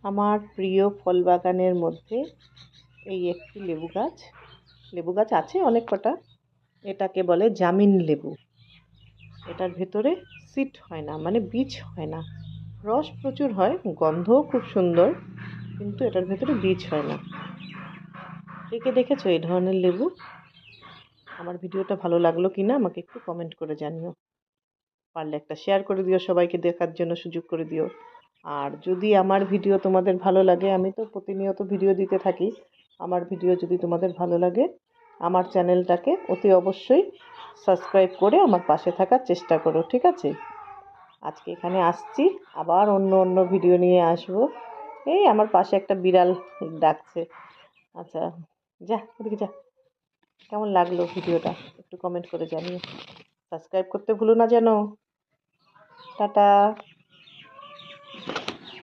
আমার প্রিয় ফল বাগানের মধ্যে এই একটি লেবু গাছ আছে অনেক কটা। এটাকে বলে জামিন লেবু। এটার ভেতরে সিড হয় না, মানে বীজ হয় না। রস প্রচুর হয়, গন্ধও খুব সুন্দর, কিন্তু এটার ভেতরে বীজ হয় না। কে কে দেখেছো এই ধরনের লেবু? আমার ভিডিওটা ভালো লাগলো কি না আমাকে একটু কমেন্ট করে জানিও। পারলে একটা শেয়ার করে দিও, সবাইকে দেখার জন্য সুযোগ করে দিও। আর যদি আমার ভিডিও তোমাদের ভালো লাগে, আমি তো প্রতিনিয়ত ভিডিও দিতে থাকি, আমার ভিডিও যদি তোমাদের ভালো লাগে আমার চ্যানেলটাকে অতি অবশ্যই সাবস্ক্রাইব করে আমার পাশে থাকার চেষ্টা করো, ঠিক আছে? আজকে এখানে আসছি, আবার অন্য অন্য ভিডিও নিয়ে আসবো। এই আমার পাশে একটা বিড়াল ডাকছে। আচ্ছা, যা ওদিকে যা। কেমন লাগলো ভিডিওটা একটু কমেন্ট করে জানিও। সাবস্ক্রাইব করতে ভুলো না যেন। টাটা।